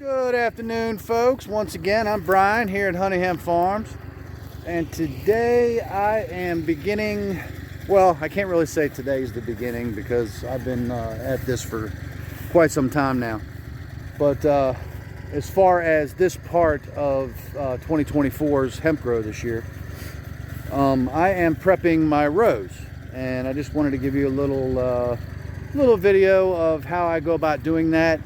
Good afternoon, folks. Once again, I'm Brian here at Hemp Farms, and today I am beginning, well, I can't really say today's the beginning because I've been at this for quite some time now, but as far as this part of 2024's hemp grow this year, I am prepping my rows, and I just wanted to give you a little video of how I go about doing that.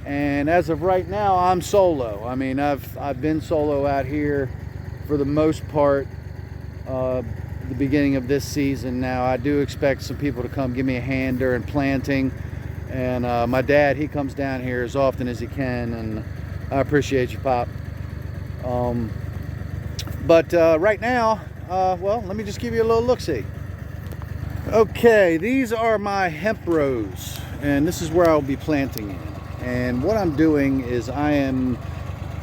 And as of right now, I'm solo. I mean, I've been solo out here for the most part the beginning of this season. Now I do expect some people to come give me a hand during planting, and my dad, he comes down here as often as he can, and I appreciate you, Pop. But right now, well, let me just give you a little look-see. Okay, these are my hemp rows, and this is where I'll be planting in. And what I'm doing is I am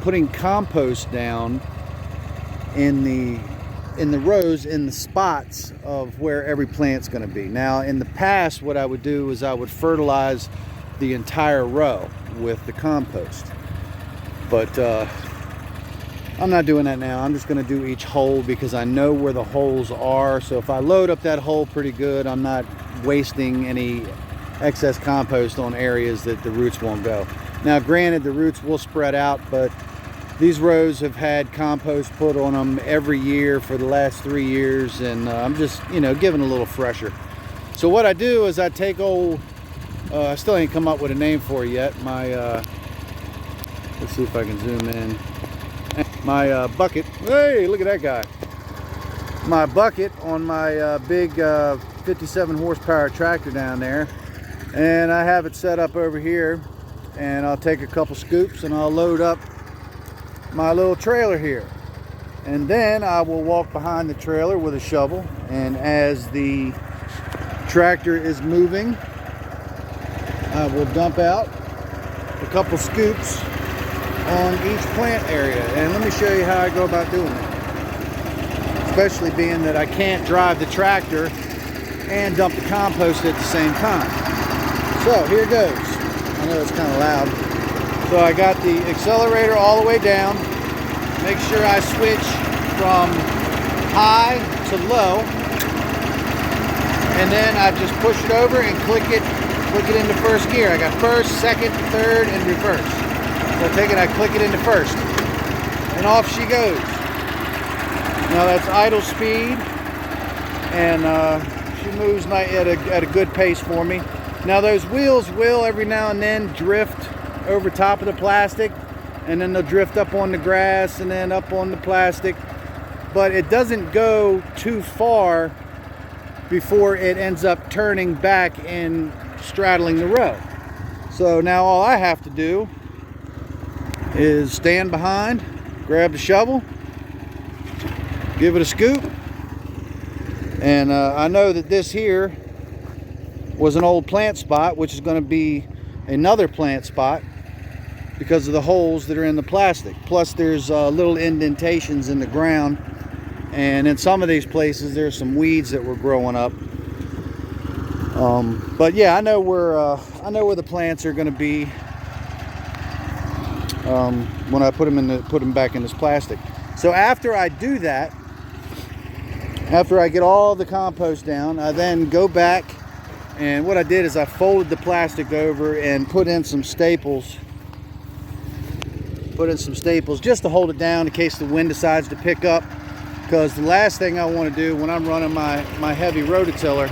putting compost down in the rows, in the spots of where every plant's going to be. Now, in the past, what I would do is I would fertilize the entire row with the compost. But I'm not doing that now. I'm just going to do each hole because I know where the holes are. So if I load up that hole pretty good, I'm not wasting any excess compost on areas that the roots won't go. Now granted, the roots will spread out, but these rows have had compost put on them every year for the last 3 years, and I'm just, giving a little fresher. So what I do is I take I still ain't come up with a name for it yet, my let's see if I can zoom in, my bucket. Hey, look at that guy. My bucket on my big 57 horsepower tractor down there, and I have it set up over here, and I'll take a couple scoops and I'll load up my little trailer here, and then I will walk behind the trailer with a shovel, and as the tractor is moving, I will dump out a couple scoops on each plant area. And let me show you how I go about doing that, especially being that I can't drive the tractor and dump the compost at the same time. So here goes. I know it's kind of loud. So I got the accelerator all the way down. Make sure I switch from high to low, and then I just push it over and click it into first gear. I got first, second, third, and reverse. So I take it, I click it into first, and off she goes. Now that's idle speed, and she moves at a good pace for me. Now those wheels will every now and then drift over top of the plastic, and then they'll drift up on the grass and then up on the plastic, but it doesn't go too far before it ends up turning back and straddling the row. So now all I have to do is stand behind, grab the shovel, give it a scoop, and I know that this here was an old plant spot, which is going to be another plant spot because of the holes that are in the plastic. Plus there's little indentations in the ground, and in some of these places there's some weeds that were growing up. But yeah, I know where the plants are going to be when I put them back in this plastic. So after I do that, after I get all the compost down, I then go back, and what I did is I folded the plastic over and put in some staples just to hold it down in case the wind decides to pick up, because the last thing I want to do when I'm running my heavy rototiller,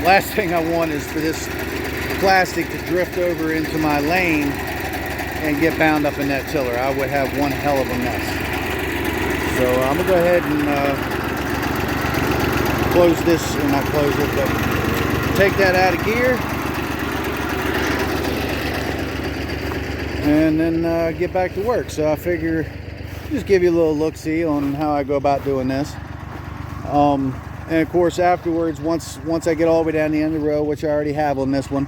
last thing I want is for this plastic to drift over into my lane and get bound up in that tiller. I would have one hell of a mess. So I'm gonna go ahead and close this, or not close it, but take that out of gear, and then get back to work. So I figure just give you a little look-see on how I go about doing this. And of course afterwards, once I get all the way down the end of the row, which I already have on this one,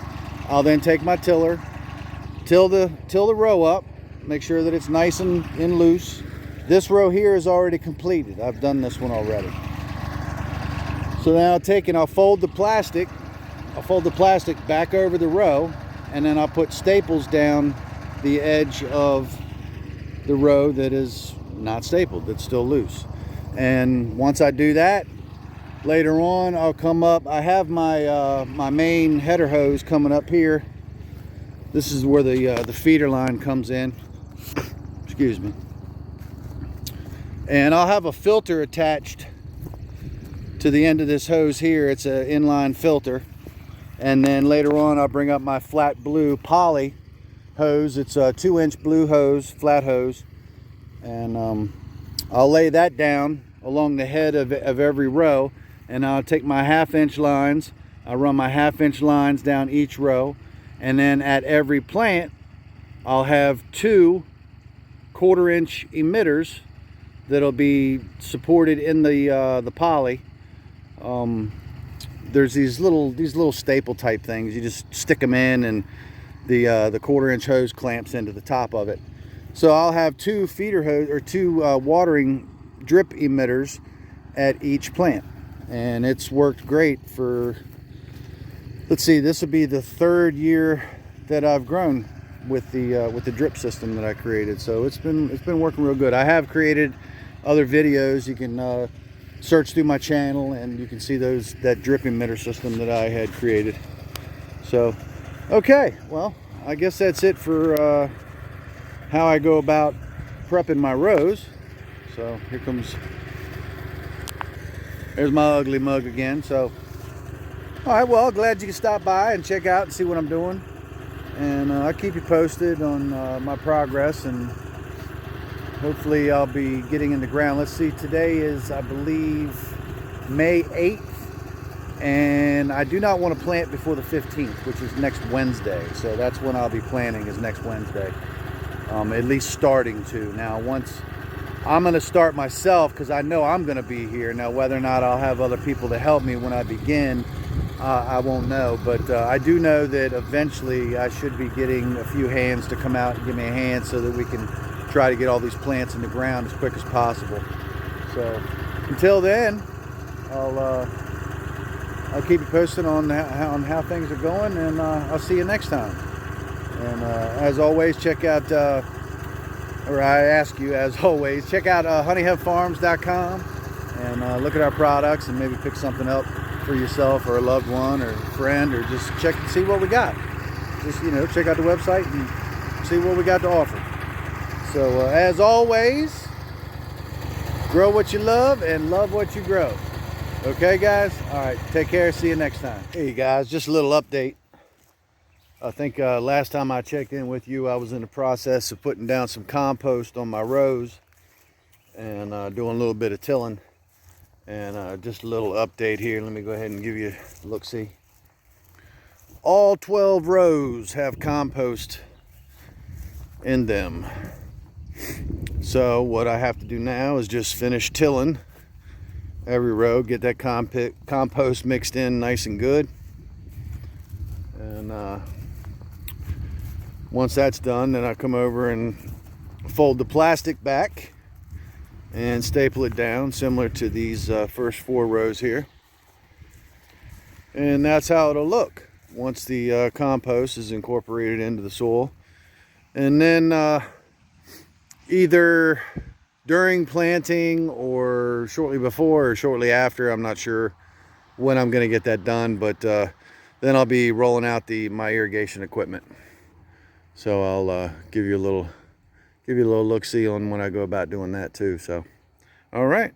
I'll then take my tiller, till the row up, make sure that it's nice and loose. This row here is already completed. I've done this one already. So now I'll fold the plastic back over the row, and then I'll put staples down the edge of the row that is not stapled, that's still loose. And once I do that, later on I'll come up. I have my my main header hose coming up here. This is where the feeder line comes in. Excuse me. And I'll have a filter attached to the end of this hose here. It's an inline filter. And then later on I'll bring up my flat blue poly hose. It's a 2-inch blue hose, flat hose. And I'll lay that down along the head of every row. And I'll take my 1/2-inch lines. I'll run my 1/2-inch lines down each row. And then at every plant, I'll have 2 1/4-inch emitters that'll be supported in the poly. There's these little staple type things. You just stick them in, and the 1/4-inch hose clamps into the top of it. So I'll have 2 feeder hose, or 2 watering drip emitters at each plant, and it's worked great for, let's see, this will be the 3rd year that I've grown with the drip system that I created. So it's been working real good. I have created other videos. You can search through my channel and you can see that drip emitter system that I had created. So okay, well, I guess that's it for how I go about prepping my rows. So there's my ugly mug again. So all right, well, glad you can stop by and check out and see what I'm doing, and I'll keep you posted on my progress, and hopefully I'll be getting in the ground. Let's see, today is, I believe, May 8th, and I do not want to plant before the 15th, which is next Wednesday. So that's when I'll be planting, is next Wednesday, at least starting to. Now, once I'm going to start myself, because I know I'm going to be here. Now, whether or not I'll have other people to help me when I begin, I won't know, but I do know that eventually I should be getting a few hands to come out and give me a hand so that we can try to get all these plants in the ground as quick as possible. So until then, I'll keep you posted on how things are going, and I'll see you next time. And as always, check out, or I ask you, as always, check out honeyhubfarms.com and look at our products and maybe pick something up for yourself or a loved one or a friend, or just check and see what we got. Just, check out the website and see what we got to offer. So as always, grow what you love and love what you grow. Okay, guys? All right, take care. See you next time. Hey, guys, just a little update. I think last time I checked in with you, I was in the process of putting down some compost on my rows and doing a little bit of tilling. And just a little update here. Let me go ahead and give you a look-see. All 12 rows have compost in them. So what I have to do now is just finish tilling every row, get that compost mixed in nice and good. And once that's done, then I come over and fold the plastic back and staple it down, similar to these first 4 rows here. And that's how it'll look once the compost is incorporated into the soil. And then either during planting or shortly before or shortly after, I'm not sure when I'm going to get that done, but then I'll be rolling out my irrigation equipment. So I'll give you a little look-see on when I go about doing that too. So all right,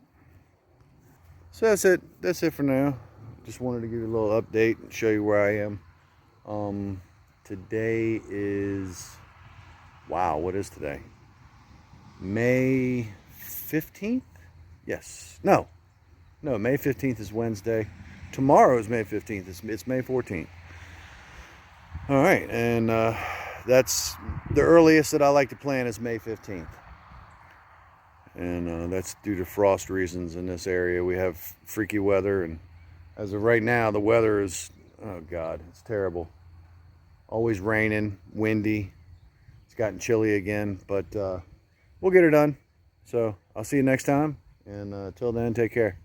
so that's it for now. Just wanted to give you a little update and show you where I am. Today is, wow, what is today? May 15th? Yes. No, May 15th is Wednesday. Tomorrow is May 15th. It's May 14th. All right, and that's the earliest that I like to plant, is May 15th. And that's due to frost reasons in this area. We have freaky weather, and as of right now, the weather is, oh God, it's terrible. Always raining, windy. It's gotten chilly again, but we'll get her done. So I'll see you next time, and till then, take care.